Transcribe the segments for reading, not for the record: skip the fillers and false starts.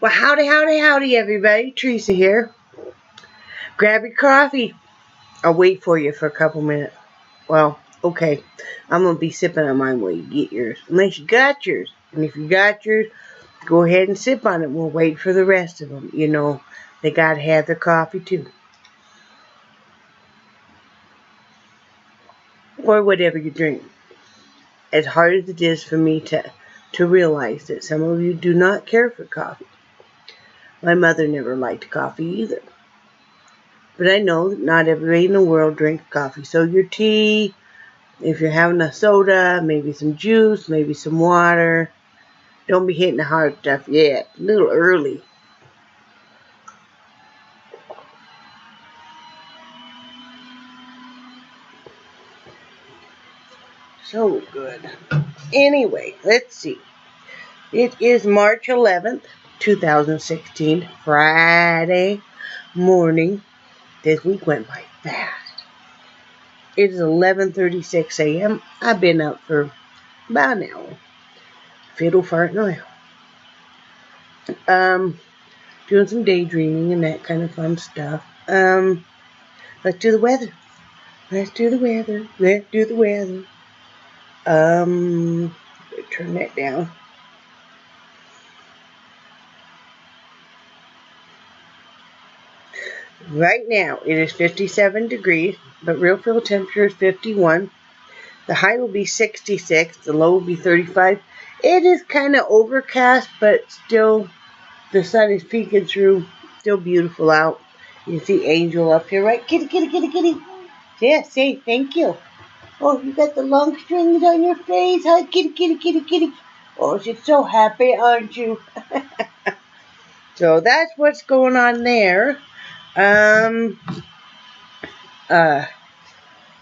Well, howdy, everybody. Theresa here. Grab your coffee. I'll wait for you for a couple minutes. Well, okay. I'm going to be sipping on mine while you get yours. Unless you got yours. And if you got yours, go ahead and sip on it. We'll wait for the rest of them. You know, they got to have their coffee too. Or whatever you drink. As hard as it is for me to realize that some of you do not care for coffee. My mother never liked coffee either. But I know that not everybody in the world drinks coffee. So your tea, if you're having a soda, maybe some juice, maybe some water. Don't be hitting the hard stuff yet. A little early. So good. Anyway, let's see. It is March 11th, 2016, Friday morning. This week went by fast. It is 11:36 a.m. I've been up for about an hour. Fiddle fart no hour. Doing some daydreaming and that kind of fun stuff. Let's do the weather. Turn that down. Right now, it is 57 degrees, but real feel temperature is 51. The high will be 66. The low will be 35. It is kind of overcast, but still, the sun is peeking through. Still beautiful out. You see Angel up here, right? Kitty. Yeah, say thank you. Oh, you got the long strings on your face. Hi, kitty. Oh, she's so happy, aren't you? So that's what's going on there.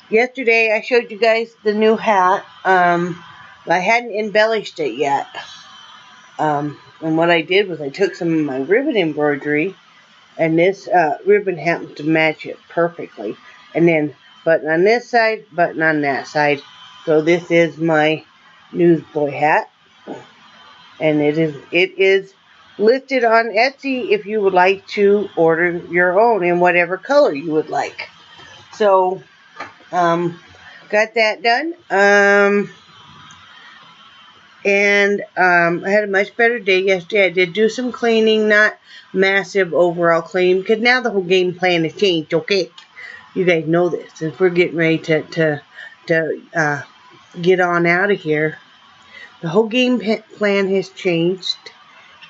Yesterday I showed you guys the new hat. I hadn't embellished it yet. And what I did was I took some of my ribbon embroidery, and this ribbon happens to match it perfectly. And then button on this side, button on that side. So this is my newsboy hat, and it is listed on Etsy if you would like to order your own in whatever color you would like. So, got that done. I had a much better day yesterday. I did do some cleaning, not massive overall cleaning, because now the whole game plan has changed, okay? You guys know this, since we're getting ready to get on out of here. The whole game plan has changed.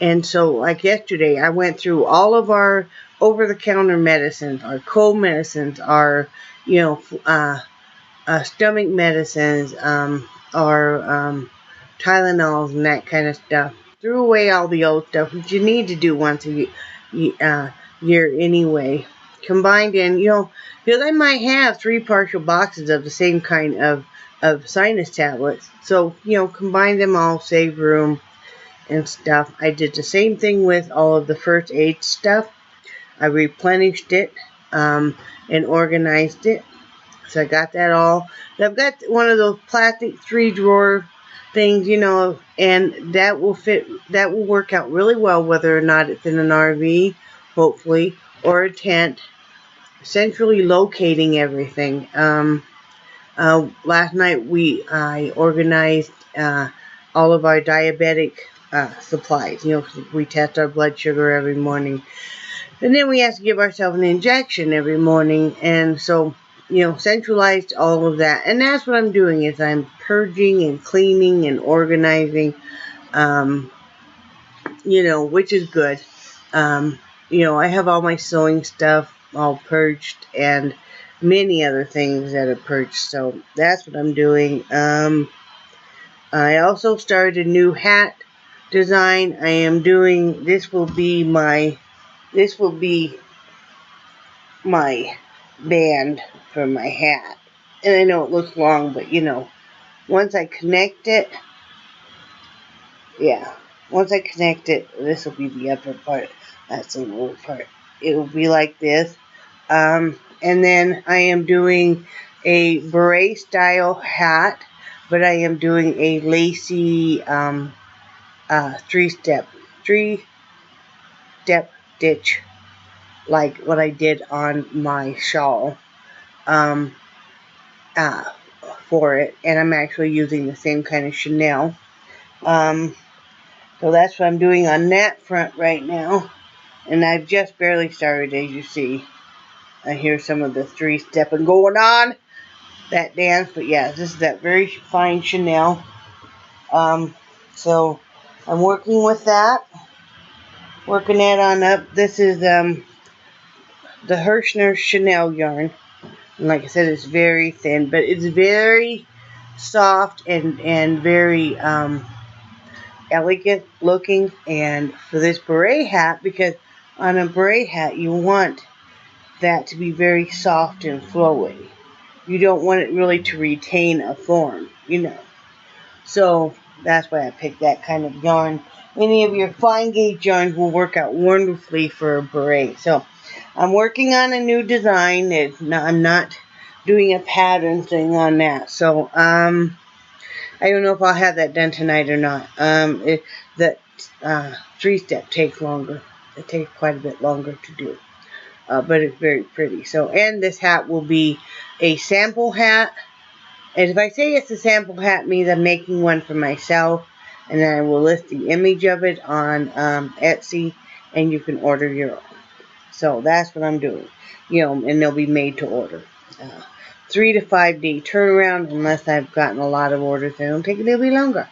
And so, like yesterday, I went through all of our over-the-counter medicines, our cold medicines, our, stomach medicines, our Tylenols and that kind of stuff. Threw away all the old stuff, which you need to do once a year anyway. Combined in, because I might have 3 partial boxes of the same kind of sinus tablets. So, combine them all, save room and stuff. I did the same thing with all of the first aid stuff. I replenished it and organized it. So I got that all. I've got one of those plastic 3-drawer things, and that will fit. That will work out really well, whether or not it's in an RV, hopefully, or a tent. Centrally locating everything. Last night I organized all of our diabetic supplies. We test our blood sugar every morning, and then we have to give ourselves an injection every morning, and so centralized all of that. And that's what I'm doing, is I'm purging and cleaning and organizing, which is good. I have all my sewing stuff all purged, and many other things that are purged. So that's what I'm doing. I also started a new hat design. I am doing, this will be my band for my hat. And I know it looks long, but once I connect it, this will be the upper part. That's the lower part. It will be like this. And then I am doing a beret style hat, but I am doing a lacy three 3-step stitch like what I did on my shawl for it, and I'm actually using the same kind of Chanel. So that's what I'm doing on that front right now, and I've just barely started, as you see. I hear some of the 3-stepping going on, that dance, but yeah, this is that very fine Chanel. So I'm working with that, working that on up. This is the Hirschner Chanel yarn. And like I said, it's very thin, but it's very soft and very elegant looking. And for this beret hat, because on a beret hat you want that to be very soft and flowy. You don't want it really to retain a form, you know. So that's why I picked that kind of yarn. Any of your fine gauge yarns will work out wonderfully for a beret. So I'm working on a new design. I'm not doing a pattern thing on that. So I don't know if I'll have that done tonight or not. The 3-step takes longer. It takes quite a bit longer to do. But it's very pretty. So, and this hat will be a sample hat. And if I say it's a sample hat, it means I'm making one for myself. And then I will list the image of it on Etsy, and you can order your own. So that's what I'm doing. You know, and they'll be made to order. 3 to 5 day turnaround, unless I've gotten a lot of orders. They don't take a little bit longer.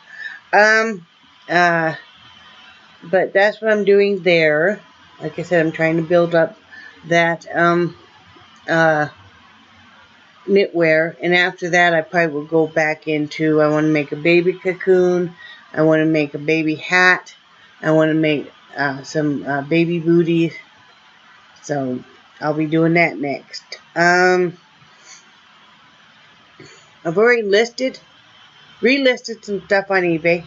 But that's what I'm doing there. Like I said, I'm trying to build up that knitwear, and after that I probably will go back into, I want to make a baby cocoon, I want to make a baby hat, I want to make some baby booties. So I'll be doing that next. I've already relisted some stuff on eBay.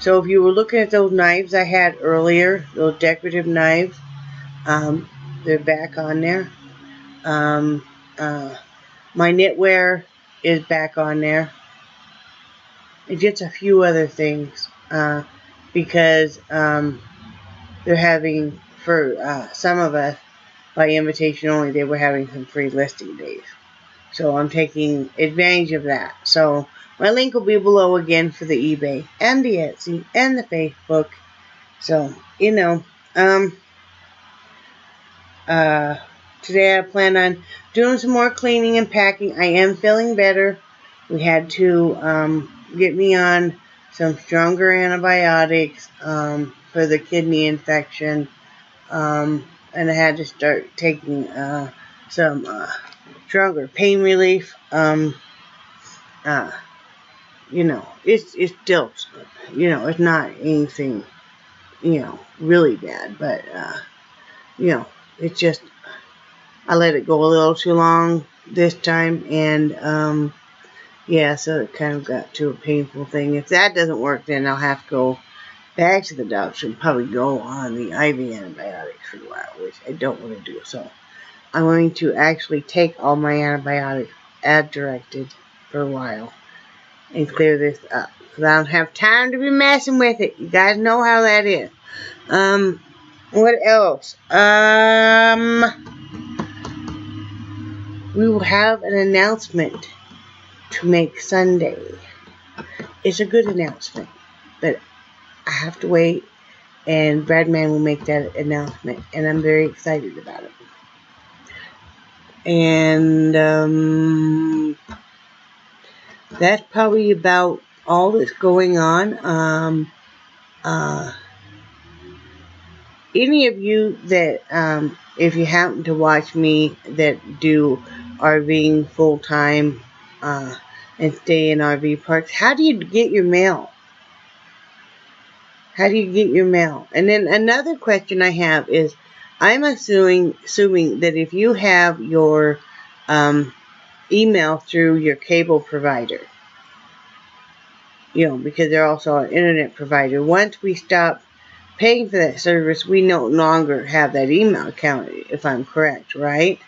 So if you were looking at those knives I had earlier, those decorative knives, they're back on there. My knitwear is back on there. And just a few other things. Because they're having, for some of us, by invitation only, they were having some free listing days. So I'm taking advantage of that. So my link will be below again for the eBay and the Etsy and the Facebook. So, you know, today I plan on doing some more cleaning and packing. I am feeling better. We had to get me on some stronger antibiotics for the kidney infection. And I had to start taking some stronger pain relief. You know, it's still, you know, it's not anything, you know, really bad, but, you know, it's just, I let it go a little too long this time, and, yeah, so it kind of got to a painful thing. If that doesn't work, then I'll have to go back to the doctor and probably go on the IV antibiotics for a while, which I don't want to do. So I'm going to actually take all my antibiotics as directed for a while and clear this up, because I don't have time to be messing with it. You guys know how that is. What else? We will have an announcement to make Sunday. It's a good announcement, but I have to wait, and Bradman will make that announcement, and I'm very excited about it. And that's probably about all that's going on. Any of you that, if you happen to watch me, that do RVing full time and stay in RV parks, how do you get your mail? How do you get your mail? And then another question I have is, I'm assuming that if you have your email through your cable provider, you know, because they're also an internet provider, once we stop paying for that service, we no longer have that email account, if I'm correct, right?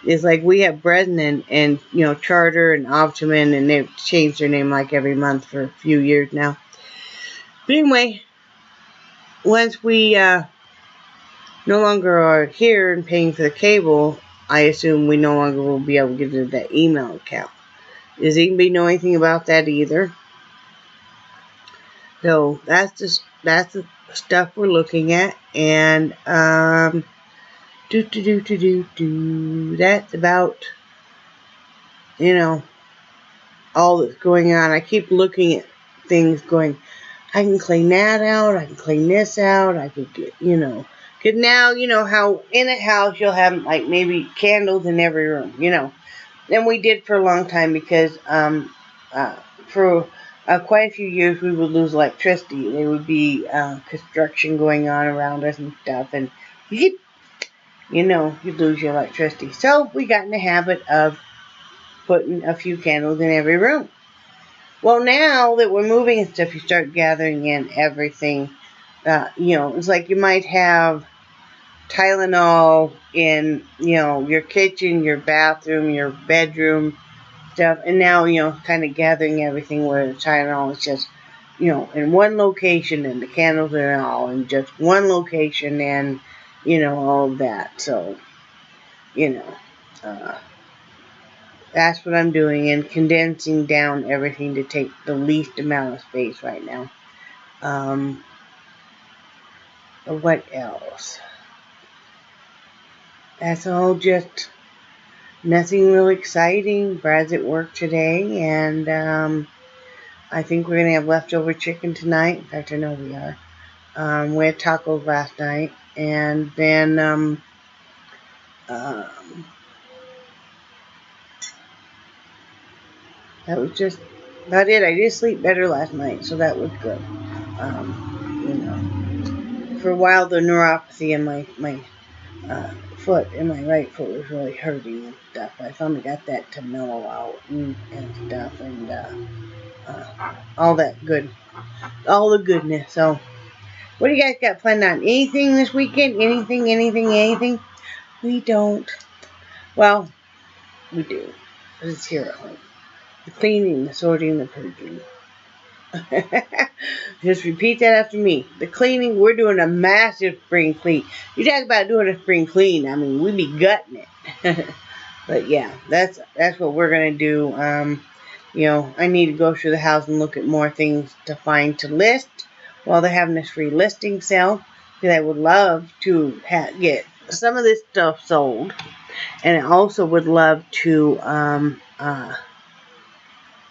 It's like we have Bresnan and, you know, Charter and Optimum, and they've changed their name like every month for a few years now. But anyway, once we no longer are here and paying for the cable, I assume we no longer will be able to get into that email account. Does anybody know anything about that either? So that's the stuff we're looking at, and that's about, you know, all that's going on. I keep looking at things going, I can clean that out, I can clean this out, I could get, you know, because now, you know how in a house you'll have like maybe candles in every room, you know. And we did for a long time because for quite a few years we would lose electricity. There would be construction going on around us and stuff, and you'd lose your electricity. So we got in the habit of putting a few candles in every room. Well, now that we're moving and stuff, you start gathering in everything. It's like you might have Tylenol in, your kitchen, your bathroom, your bedroom, stuff. And now, kind of gathering everything where the Tylenol is just, in one location, and the candles are all in just one location, and, all of that. So, that's what I'm doing, and condensing down everything to take the least amount of space right now. What else? That's all just nothing real exciting. Brad's at work today, and I think we're going to have leftover chicken tonight. In fact, I know we are. We had tacos last night, and then that was just about it. I did sleep better last night, so that was good. For a while, the neuropathy in my foot, in my right foot, was really hurting and stuff. I finally got that to mellow out and stuff, and all that good, all the goodness. So, what do you guys got planned on? Anything this weekend? Anything? We don't. Well, we do. But it's here at home. The cleaning, the sorting, the purging. Just repeat that after me. The cleaning, we're doing a massive spring clean. You talk about doing a spring clean, I mean, we be gutting it. But yeah, that's what we're going to do. I need to go through the house and look at more things to find to list while they're having this free listing sale. Because I would love to get some of this stuff sold. And I also would love to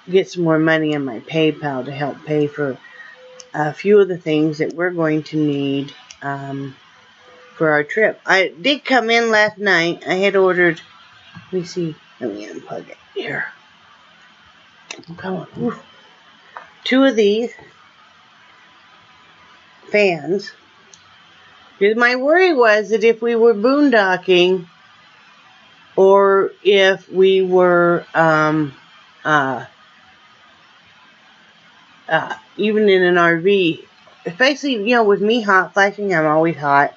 get some more money in my PayPal to help pay for a few of the things that we're going to need for our trip. I did come in last night. I had ordered, let me see, let me unplug it here. Come on. Oof. 2 of these fans. Because my worry was that if we were boondocking, or if we were even in an RV, especially, with me hot flashing, I'm always hot,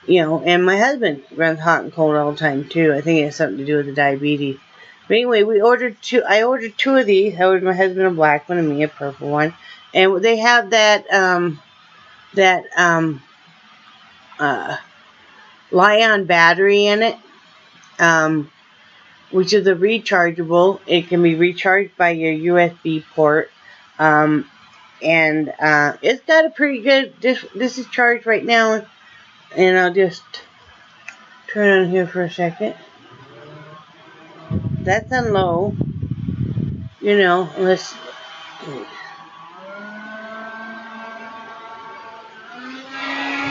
and my husband runs hot and cold all the time too. I think it has something to do with the diabetes. But anyway, I ordered 2 of these. I ordered my husband a black one and me a purple one. And they have that Li-ion battery in it, which is a rechargeable. It can be recharged by your USB port. And it's got a pretty good, this is charged right now, and I'll just turn on here for a second. That's on low, let's,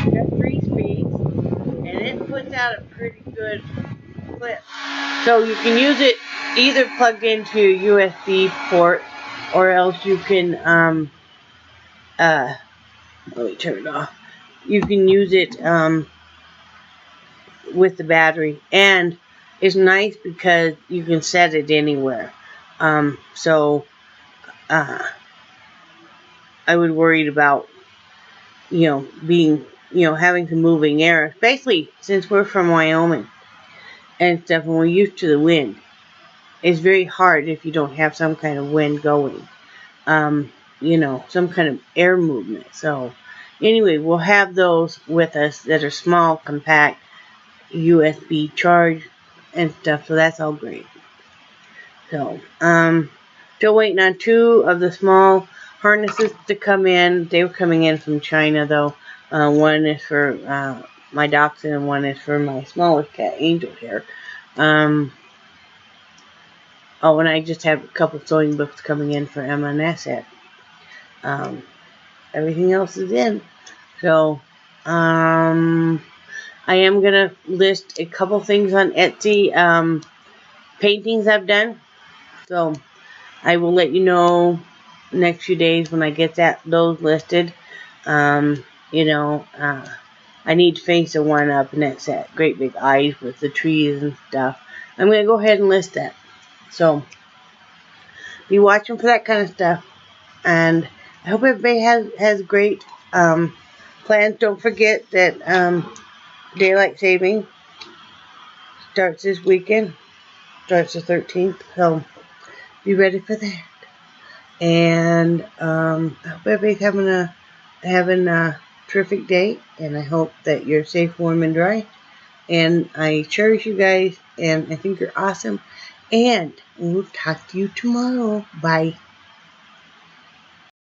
got 3 speeds, and it puts out a pretty good clip. So you can use it either plugged into your USB port, or else you can, let me turn it off. You can use it with the battery, and it's nice because you can set it anywhere. So I was worried about, being, having some moving air, especially since we're from Wyoming and stuff, and we're used to the wind. It's very hard if you don't have some kind of wind going, some kind of air movement. So Anyway, we'll have those with us that are small, compact, USB charge and stuff. So that's all great. So, still waiting on 2 of the small harnesses to come in. They were coming in from China though. One is for my dachshund and one is for my smallest cat, Angel here. Oh, and I just have a couple sewing books coming in for Emma and Asset. Everything else is in. So, I am going to list a couple things on Etsy, paintings I've done. So, I will let you know next few days when I get those listed. You know, I need to finish the one up, and that's that great big eyes with the trees and stuff. I'm going to go ahead and list that. So, be watching for that kind of stuff. And I hope everybody has great plans. Don't forget that daylight saving starts this weekend. Starts the 13th. So, be ready for that. And I hope everybody's having a terrific day. And I hope that you're safe, warm, and dry. And I cherish you guys. And I think you're awesome. And we'll talk to you tomorrow. Bye.